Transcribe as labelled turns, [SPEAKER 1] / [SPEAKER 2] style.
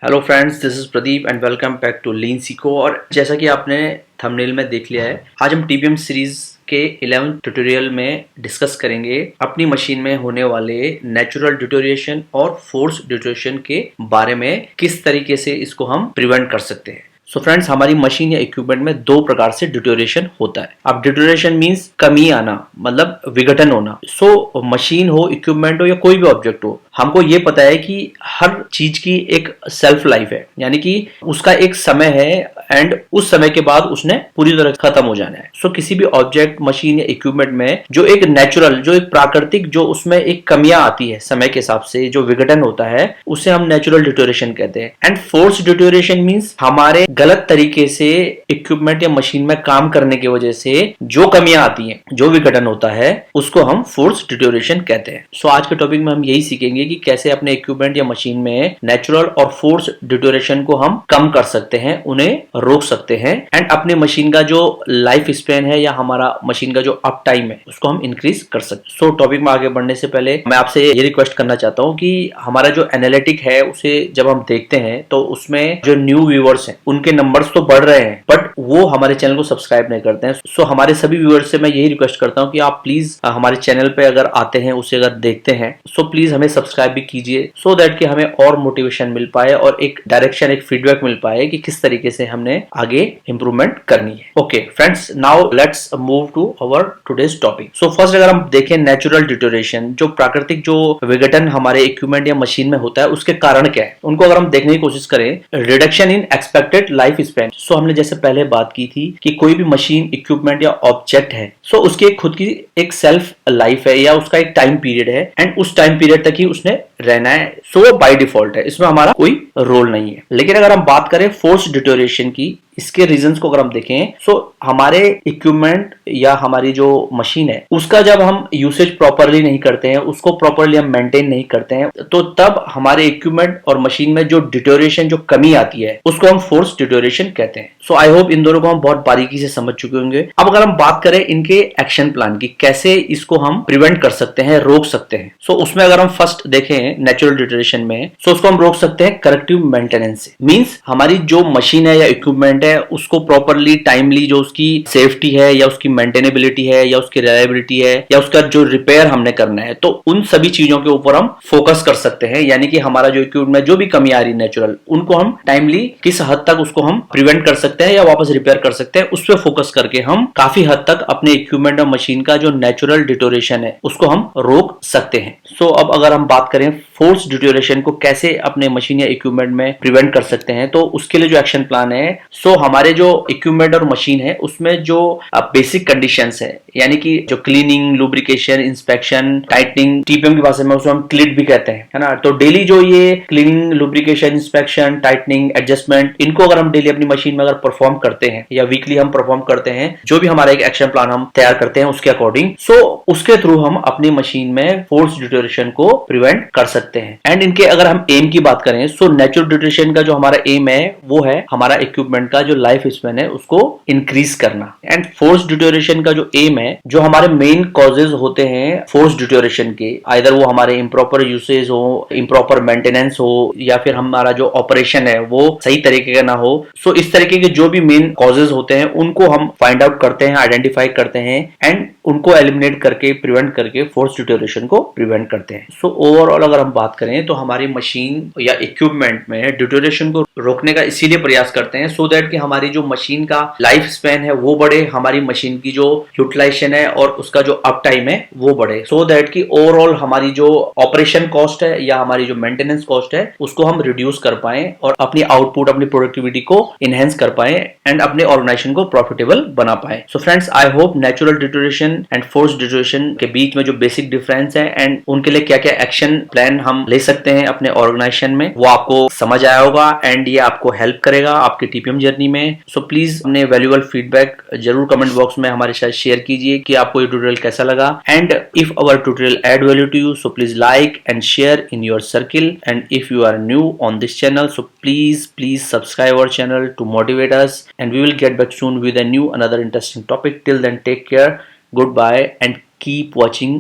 [SPEAKER 1] Hello friends, this is Pradeep and welcome back to लीन सीको। और जैसा कि आपने थंबनेल में देख लिया है, आज हम टीपीएम सीरीज के 11th ट्यूटोरियल में डिस्कस करेंगे अपनी मशीन में होने वाले नेचुरल डिटोरिएशन और फोर्स डिटोरिएशन के बारे में, किस तरीके से इसको हम प्रिवेंट कर सकते हैं। सो फ्रेंड्स, हमारी मशीन या इक्विपमेंट में दो प्रकार से डिटोरिएशन होता है। अब डिटोरिएशन मींस कमी आना, मतलब विघटन होना। सो मशीन हो, इक्विपमेंट हो या कोई भी ऑब्जेक्ट हो, हमको ये पता है कि हर चीज की एक सेल्फ लाइफ है, यानी कि उसका एक समय है एंड उस समय के बाद उसने पूरी तरह खत्म हो जाना है। सो किसी भी ऑब्जेक्ट, मशीन या इक्विपमेंट में जो एक नेचुरल, जो एक प्राकृतिक, जो उसमें एक कमियां आती है समय के हिसाब से, जो विघटन होता है, उसे हम नेचुरल डिटोरिएशन कहते हैं। एंड फोर्स डिटोरिएशन मींस हमारे गलत तरीके से इक्विपमेंट या मशीन में काम करने की वजह से जो कमियां आती हैं, जो विघटन होता है, उसको हम फोर्स डिटोरिएशन कहते हैं। सो आज के टॉपिक में हम यही सीखेंगे कि कैसे अपने इक्विपमेंट या मशीन में नेचुरल और फोर्स डिटोरिएशन को हम कम कर सकते हैं, उन्हें रोक सकते हैं एंड अपने मशीन का जो लाइफ स्पेन है या हमारा मशीन का जो अप टाइम है, उसको हम इंक्रीज कर सकते हैं। सो टॉपिक में आगे बढ़ने से पहले मैं आपसे ये रिक्वेस्ट करना चाहता हूँ कि हमारा जो एनालिटिक है उसे जब हम देखते हैं तो उसमें जो न्यू व्यूअर्स हैं उनके नंबर्स तो बढ़ रहे हैं, बट वो हमारे चैनल को सब्सक्राइब नहीं करते हैं। सो हमारे सभी व्यूअर्स से मैं यही रिक्वेस्ट करता हूँ कि आप प्लीज हमारे चैनल पे अगर आते हैं, उसे अगर देखते हैं, सो प्लीज हमें सब्सक्राइब भी कीजिए, सो दैट कि हमें और मोटिवेशन मिल पाए और एक डायरेक्शन, एक फीडबैक मिल पाए कि किस तरीके से हमने आगे इंप्रूवमेंट करनी है। Okay friends, now let's move to our today's topic. So first, अगर हम देखें नेचुरल डिटोरिएशन, जो प्राकृतिक जो विघटन हमारे इक्विपमेंट या मशीन में होता है, उसके कारण क्या है, उनको अगर हम देखने की कोशिश करें, reduction in expected life span. So हमने जैसे पहले बात की थी कि कोई भी मशीन, इक्विपमेंट या ऑब्जेक्ट है, सो उसकी खुद की एक सेल्फ लाइफ है या उसका एक टाइम पीरियड है एंड उस टाइम पीरियड तक ही उसने रहना है। सो वो बाय डिफॉल्ट है, इसमें हमारा कोई रोल नहीं है। लेकिन अगर हम बात करें फोर्स डिटोरिएशन की, इसके रीजंस को अगर हम देखें, सो हमारे इक्विपमेंट या हमारी जो मशीन है, उसका जब हम यूसेज प्रॉपरली नहीं करते हैं, उसको प्रॉपरली हम मेंटेन नहीं करते हैं, तो तब हमारे इक्विपमेंट और मशीन में जो डिटोरिएशन, जो कमी आती है, उसको हम फोर्स डिटोरिएशन कहते हैं। सो आई होप इन दोनों को हम बहुत बारीकी से समझ चुके होंगे। अब अगर हम बात करें इनके एक्शन प्लान की, कैसे इसको हम प्रिवेंट कर सकते हैं, रोक सकते हैं, सो उसमें अगर हम फर्स्ट देखें नेचुरल डिटोरिएशन में, सो उसको हम रोक सकते हैं करेक्टिव मेंटेनेंस से। मींस हमारी जो मशीन है या इक्विपमेंट है, उसको प्रॉपरली, टाइमली, जो उसकी सेफ्टी है या उसकी मेंटेनेबिलिटी है या उसकी रिलायबिलिटी है या उसका जो रिपेयर हमने करना है, तो उन सभी चीजों के ऊपर हम फोकस कर सकते हैं। यानी कि हमारा जो इक्विपमेंट में जो भी कमी आ रही नेचुरल, उनको हम टाइमली किस हद तक उसको हम प्रिवेंट कर सकते हैं या वापस रिपेयर कर सकते हैं, उस पर फोकस करके हम काफी हद तक अपने इक्विपमेंट और मशीन का जो नेचुरल डिटोरिएशन है, उसको हम रोक सकते हैं। सो अब अगर हम बात करें फोर्स डिटोरिएशन को कैसे अपने मशीन या इक्विपमेंट में प्रिवेंट कर सकते हैं, तो उसके लिए जो एक्शन प्लान है, सो हमारे जो इक्विपमेंट और मशीन है, उसमें जो बेसिक कंडीशंस है, यानी कि जो cleaning, lubrication, inspection, tightening, TPM की भाषा में उसको हम क्लिट भी कहते हैं, है ना। तो डेली जो ये cleaning, lubrication, inspection, tightening, adjustment, इनको अगर हम डेली अपनी मशीन में अगर परफॉर्म करते हैं या वीकली हम परफॉर्म करते हैं, जो भी हमारा एक एक्शन प्लान हम तैयार करते हैं उसके अकॉर्डिंग, सो उसके थ्रू हम अपनी मशीन में फोर्स डिटोरिएशन को प्रिवेंट कर सकते हैं। एंड इनके अगर हम एम की बात करें, सो नेचुरल डिटोरिएशन का जो हमारा एम है, वो है हमारा इक्विपमेंट का जो लाइफ स्पेन है उसको इंक्रीज करना। एंड फोर्स डिटोरिएशन का जो एम है, जो हमारे मेन कॉजेज होते हैं फोर्स डिटोरिएशन के, आइदर वो हमारे इम्प्रॉपर यूसेज हो, इम्प्रॉपर मेंटेनेंस हो, या फिर हमारा जो ऑपरेशन है वो सही तरीके का ना हो, सो इस तरीके के जो भी मेन कॉजेज होते हैं उनको हम फाइंड आउट करते हैं, आइडेंटिफाई करते हैं एंड उनको एलिमिनेट करके, प्रिवेंट करके फोर्स डिटोरिएशन को प्रिवेंट करते हैं। सो ओवरऑल अगर हम बात करें तो हमारी मशीन या इक्विपमेंट में डिटोरिएशन को रोकने का इसीलिए प्रयास करते हैं, सो दैट कि हमारी जो मशीन का लाइफ स्पेन है वो बढ़े, हमारी मशीन की जो यूटिलाइजेशन है और उसका जो अप टाइम है वो बढ़े, सो दैट कि ओवरऑल हमारी जो ऑपरेशन कॉस्ट है या हमारी जो मेंटेनेंस कॉस्ट है, उसको हम रिड्यूस कर पाए और अपनी आउटपुट, अपनी प्रोडक्टिविटी को इनहेंस कर पाए एंड अपने ऑर्गेनाइजेशन को प्रॉफिटेबल बना पाए। So friends, I hope natural deterioration and force deterioration के बीच में जो बेसिक डिफरेंस है एंड उनके लिए क्या क्या एक्शन प्लान हम ले सकते हैं अपने ऑर्गेनाइजेशन में, वो आपको समझ आया होगा एंड ये आपको हेल्प करेगा आपके टीपीएम जर्नी में। सो प्लीज अपने वैल्यूएबल फीडबैक जरूर कमेंट बॉक्स में हमारे साथ शेयर कीजिए कि आपको ये ट्यूटोरियल कैसा लगा। And if our tutorial add value to you, so please like and share in your circle. And if you are new on this channel, so please subscribe our channel to motivate us, and we will get back soon with a new another interesting topic. Till then, take care, goodbye, and keep watching